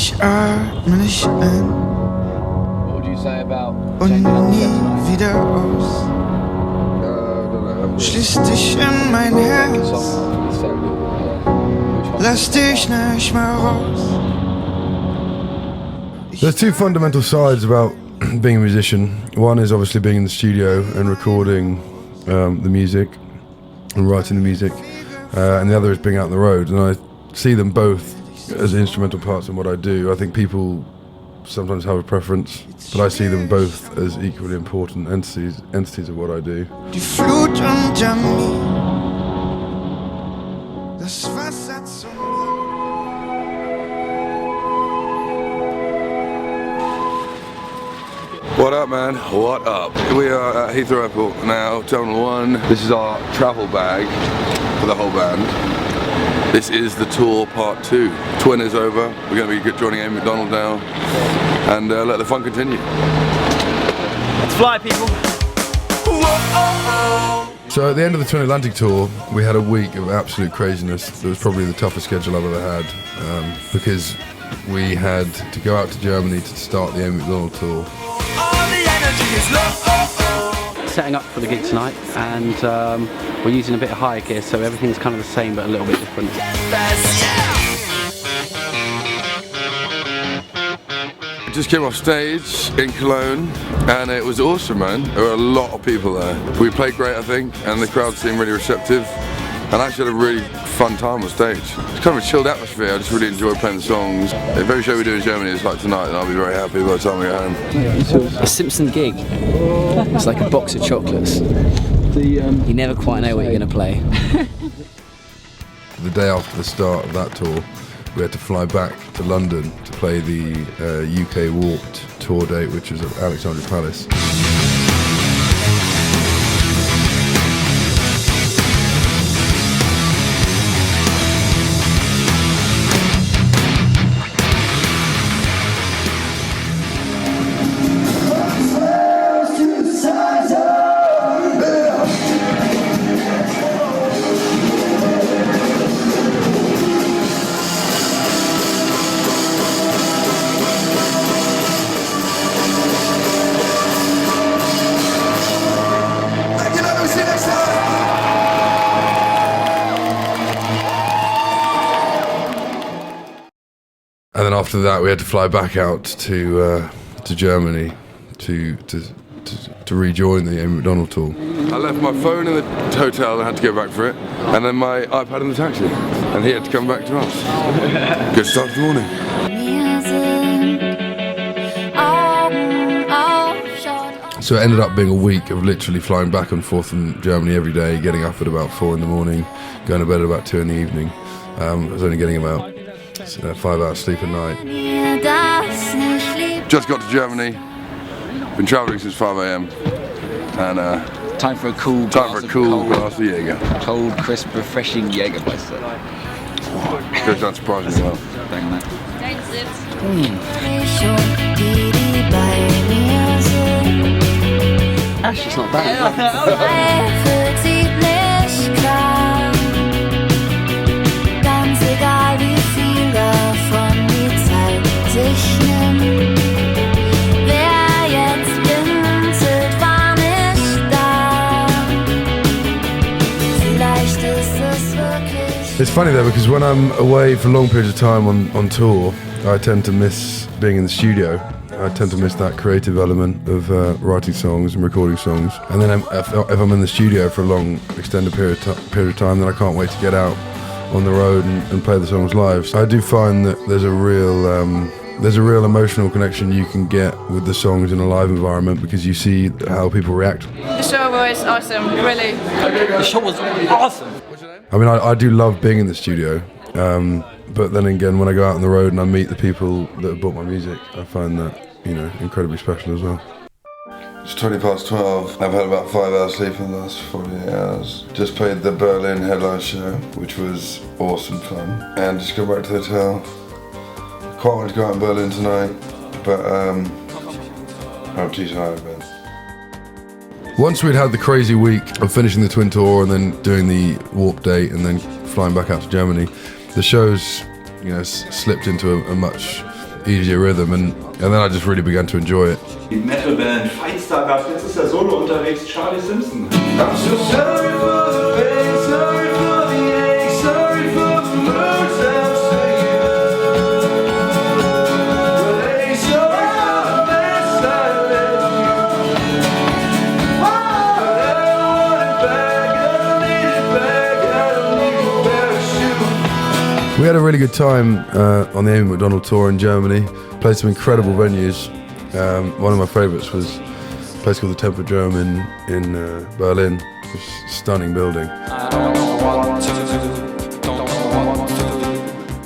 Ich atme nicht ein und nie wieder aus. Schließ dich in mein Herz, lass dich nicht mehr raus. There's two fundamental sides about being a musician. One is obviously being in the studio and recording the music and writing the music, and the other is being out on the road. And I see them both as instrumental parts in what I do. I think people sometimes have a preference, but I see them both as equally important entities of what I do. Die Flut unter mir, das Wasser zum What up, man? What up? We are at Heathrow Airport now, Terminal 1. This is our travel bag for the whole band. This is the tour part 2. Twin is over. We're going to be joining Amy MacDonald now, and let the fun continue. Let's fly, people. So at the end of the Twin Atlantic tour, we had a week of absolute craziness. It was probably the toughest schedule I've ever had, because we had to go out to Germany to start the Amy MacDonald tour. Setting up for the gig tonight, and we're using a bit of higher gear, so everything's kind of the same but a little bit different. Just came off stage in Cologne, and it was awesome, man. There were a lot of people there. We played great, I think, and the crowd seemed really receptive, and I actually had a really fun time on stage. It's kind of a chilled atmosphere. I just really enjoyed playing the songs. If every show we do in Germany is like tonight, then I'll be very happy by the time we get home. A Simpson gig. It's like a box of chocolates. You never quite know what you're going to play. The day after the start of that tour, we had to fly back to London to play the UK Warped tour date, which was at Alexandra Palace. And then after that, we had to fly back out to Germany to rejoin the Amy MacDonald tour. I left my phone in the hotel and had to go back for it, and then my iPad in the taxi, and he had to come back to us. Good start to the morning. So it ended up being a week of literally flying back and forth from Germany every day, getting up at about 4 in the morning, going to bed at about 2 in the evening. I was only getting about 5 hours sleep a night. Just got to Germany. Been travelling since 5 a.m. and Time for a cool glass of Jaeger. Cold, crisp, refreshing Jaeger, please. Goes down surprisingly well. Bang that. Ash is not bad. It's funny though, because when I'm away for long periods of time on tour, I tend to miss being in the studio. I tend to miss that creative element of writing songs and recording songs. And then if I'm in the studio for a long, extended period of time, then I can't wait to get out on the road and play the songs live. So I do find that there's a real emotional connection you can get with the songs in a live environment, because you see how people react. The show was awesome, really. The show was awesome. I mean, I do love being in the studio, but then again, when I go out on the road and I meet the people that have bought my music, I find that, incredibly special as well. It's 12:20. I've had about 5 hours sleep in the last 48 hours. Just played the Berlin headline show, which was awesome fun. And just go back to the hotel. Quite wanted to go out in Berlin tonight, but I'm too tired of it. Once we'd had the crazy week of finishing the Twin tour and then doing the Warp date and then flying back out to Germany, the shows, slipped into a much easier rhythm, and then I just really began to enjoy it. Die Metalband Feindstar gab, jetzt ist der Solo unterwegs, Charlie Simpson. I'm so sorry for the pain, sorry for the ache, sorry for the words I'm saying. But hey, sorry for the mess I left you. But I want it back, I don't need it back, I don't need a parachute. We had a really good time on the Amy MacDonald tour in Germany. Played some incredible venues. One of my favourites was a place called the Tempodrome in Berlin. It's a stunning building.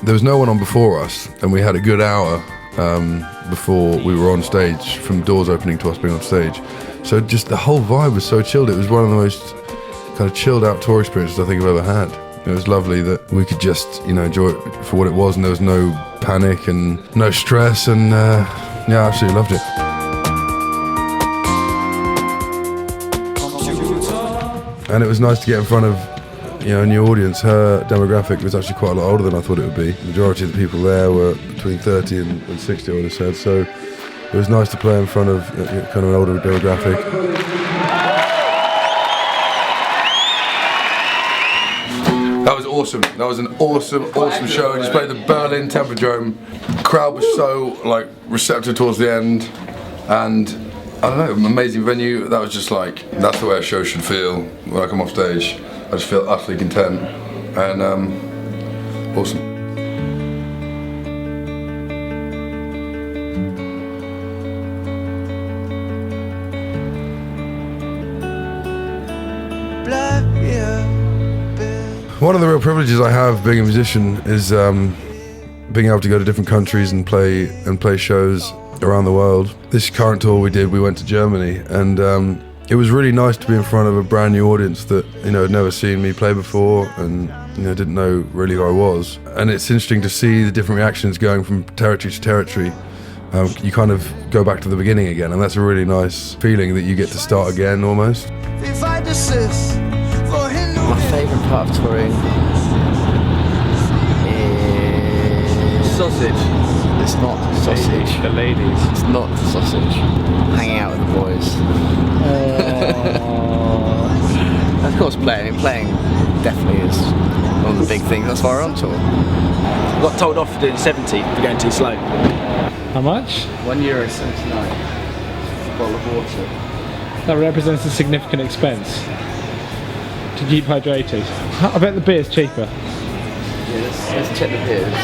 There was no one on before us, and we had a good hour before we were on stage, from doors opening to us being on stage. So just the whole vibe was so chilled. It was one of the most kind of chilled out tour experiences I think I've ever had. It was lovely that we could just, enjoy it for what it was, and there was no panic and no stress, and I absolutely loved it. And it was nice to get in front of, a new audience. Her demographic was actually quite a lot older than I thought it would be. The majority of the people there were between 30 and 60, I would have said. So it was nice to play in front of kind of an older demographic. That was awesome. That was an awesome show. I just played the Berlin Tempodrome. The crowd was so receptive towards the end, and I don't know, amazing venue. That was just that's the way a show should feel when I come off stage. I just feel utterly content and awesome. One of the real privileges I have being a musician is being able to go to different countries and play shows around the world. This current tour we went to Germany, and it was really nice to be in front of a brand new audience that had never seen me play before, and didn't know really who I was. And it's interesting to see the different reactions going from territory to territory. You kind of go back to the beginning again, and that's a really nice feeling that you get to start again almost. If I desist for him. My favourite part of touring is... Sausage. It's not sausage. The ladies. It's not sausage. Hanging out with the boys. Of course, playing definitely is one of the big things. That's why we're on tour. Got told off for doing 70 for going too slow. How much? €1.79 for a bottle of water. That represents a significant expense to keep hydrated. I bet the beer's cheaper. Yeah, let's check the beers.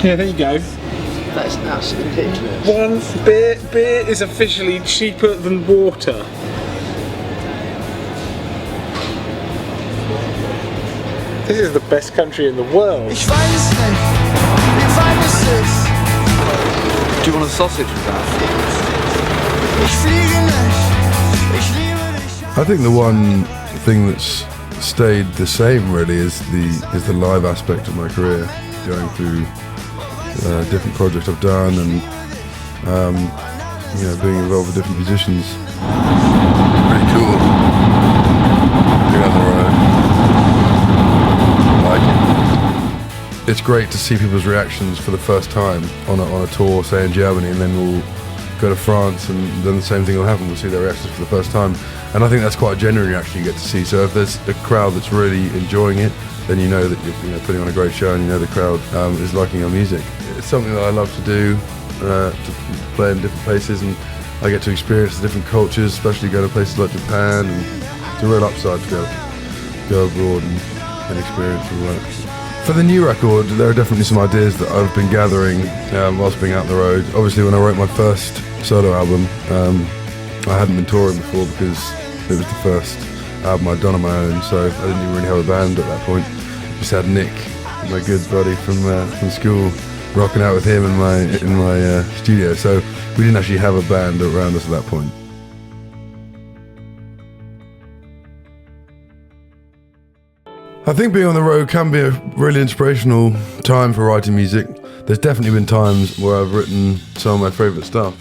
Yeah, there you go. That's absolutely ridiculous. One beer is officially cheaper than water. This is the best country in the world. Ich weiß es nicht, if I desist. Do you want a sausage with that? Ich fliege nicht, ich liebe dich. I think the one thing that's stayed the same really is the live aspect of my career, going through different projects I've done, and being involved with different musicians. Pretty cool. Being on the road. Like it. It's great to see people's reactions for the first time on a tour, say in Germany, and then we'll go to France, and then the same thing will happen. We'll see their reactions for the first time, and I think that's quite a genuine reaction you get to see. So if there's a crowd that's really enjoying it, then you know that you're putting on a great show, and the crowd is liking your music. It's something that I love to do, to play in different places, and I get to experience the different cultures, especially go to places like Japan, and it's a real upside to be able to go abroad and experience all that. For the new record, there are definitely some ideas that I've been gathering whilst being out on the road. Obviously, when I wrote my first solo album, I hadn't been touring before because it was the first album I'd done on my own, so I didn't even really have a band at that point. Just had Nick, my good buddy from school, rocking out with him in my studio. So we didn't actually have a band around us at that point. I think being on the road can be a really inspirational time for writing music. There's definitely been times where I've written some of my favourite stuff.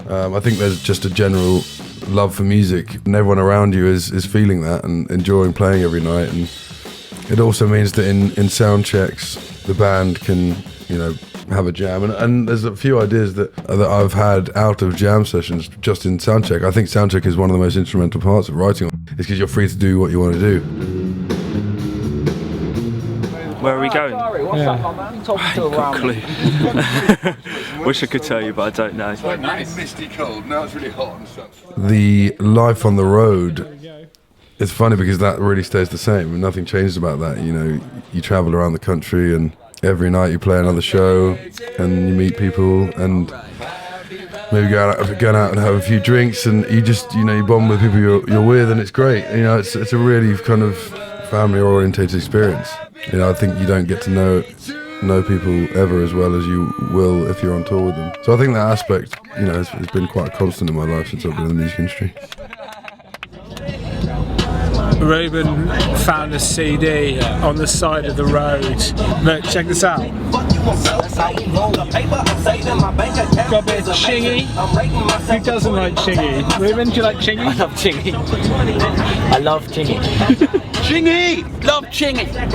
I think there's just a general love for music, and everyone around you is feeling that and enjoying playing every night. And it also means that in sound checks, the band can you know, have a jam. And there's a few ideas that I've had out of jam sessions just in soundcheck. I think soundcheck is one of the most instrumental parts of writing. It's because you're free to do what you want to do. Where are we going? Yeah. I ain't got a clue. Wish I could tell you, but I don't know. It's like really misty cold, now it's really hot and stuff. The life on the road, it's funny because that really stays the same. Nothing changes about that. You know, you travel around the country and every night you play another show and you meet people and maybe go out and have a few drinks and you just, you know, you bond with people you're with and it's great. You know, it's a really kind of family-orientated experience. You know, I think you don't get to know people ever as well as you will if you're on tour with them. So I think that aspect, you know, has been quite constant in my life since I've been in the music industry. Ruben found a CD on the side of the road. Look, check this out. Got a bit of chingy. Who doesn't like chingy? Ruben, do you like chingy? I love chingy. I love chingy. Chingy! Love chingy! Look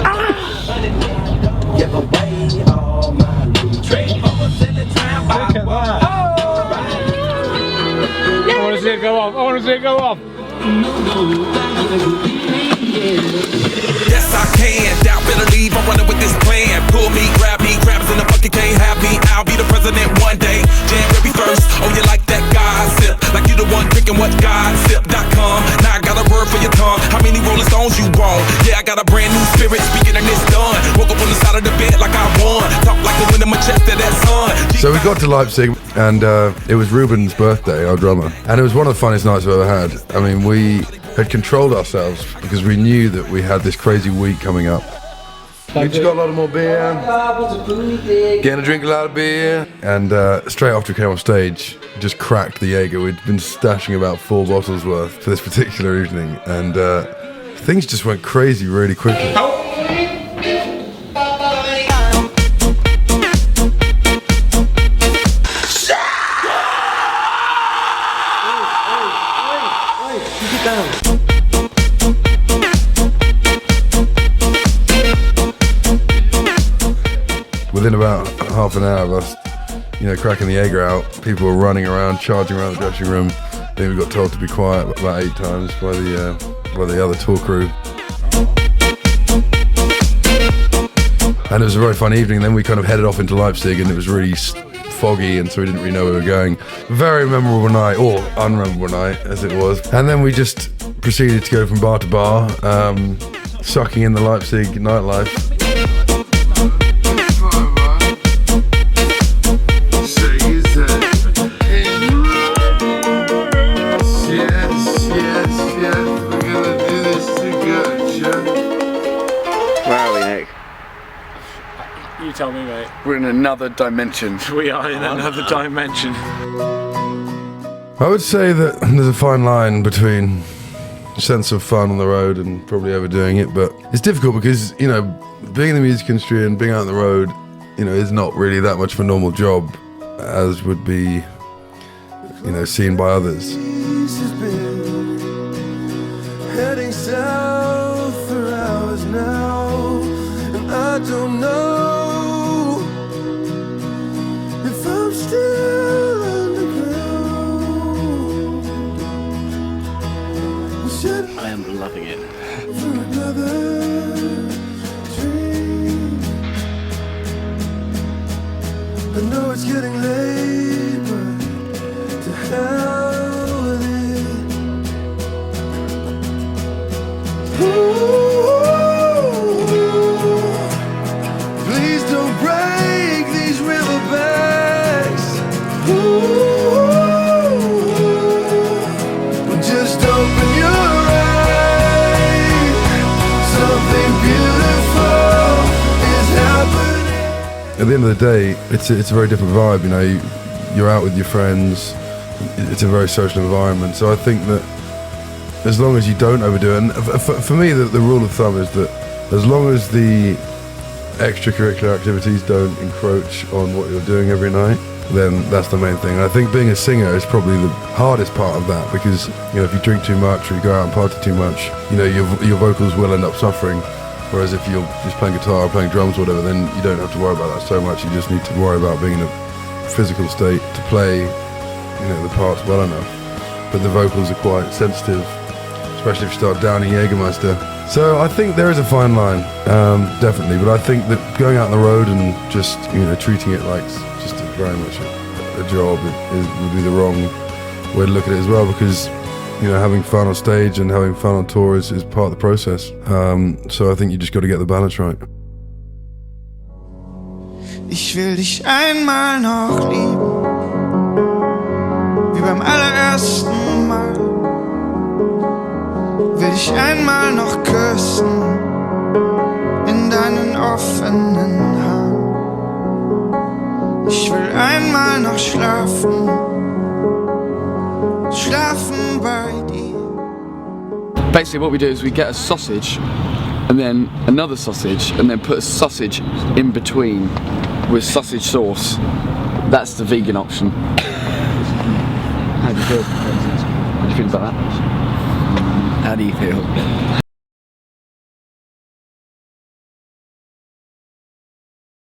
at that. I want to see it go off. I want to see it go off. Yes, I can. Doubt better leave. I'm running with this plan. Pull me, grabbers in the bucket can't have me. I'll be the president one day. January 1st. Oh, you like that gossip? Like you the one drinking what gossip.com. Now I got a word for your tongue. How many Rolling Stones you want? Yeah, I got a brand new spirit speaking and it's done. Woke up on the side of the bed like I won. Talk like the wind in my chest to that sun. So we got to Leipzig and it was Ruben's birthday, our drummer. And it was one of the funniest nights I've ever had. I mean, we had controlled ourselves because we knew that we had this crazy week coming up. We just got a lot of more beer, getting to drink a lot of beer, and straight after we came off stage, just cracked the Jaeger. We'd been stashing about 4 bottles worth for this particular evening, and things just went crazy really quickly. Within about half an hour of us, you know, cracking the Jaeger out, people were running around, charging around the dressing room. Then we got told to be quiet about 8 times by the other tour crew. And it was a very fun evening. Then we kind of headed off into Leipzig, and it was really foggy, and so we didn't really know where we were going. Very memorable night, or unmemorable night as it was. And then we just proceeded to go from bar to bar, sucking in the Leipzig nightlife. You tell me, mate. We're in another dimension. We are in another dimension. I would say that there's a fine line between a sense of fun on the road and probably overdoing it, but it's difficult because, you know, being in the music industry and being out on the road, you know, is not really that much of a normal job as would be, you know, seen by others. Heading south for hours now, and I don't know if I'm still underground. I am loving it. For another dream. I know it's getting late, but to hell with it. Please don't break these riverbeds. Just open your eyes. Something beautiful is happening. At the end of the day, it's a very different vibe. You know, you're out with your friends. It's a very social environment. So I think that as long as you don't overdo it, and for me, the rule of thumb is that as long as the extracurricular activities don't encroach on what you're doing every night, then that's the main thing. And I think being a singer is probably the hardest part of that because, you know, if you drink too much or you go out and party too much, you know, your vocals will end up suffering Whereas if you're just playing guitar or playing drums or whatever, then you don't have to worry about that so much. You just need to worry about being in a physical state to play, the parts well enough. But the vocals are quite sensitive, especially if you start downing Jägermeister. So I think there is a fine line, definitely. But I think that going out on the road and just treating it like just very much a job would be the wrong way to look at it as well, because having fun on stage and having fun on tour is part of the process. So I think you just got to get the balance right. Ich will dich einmal noch lieben, wie beim allerersten Mal. Will dich einmal noch küssen, in deinen offenen Haaren. Ich will einmal noch schlafen bei dir. Basically what we do is we get a sausage and then another sausage and then put a sausage in between with sausage sauce. That's the vegan option. How do you feel? How do you feel about that? How do you feel?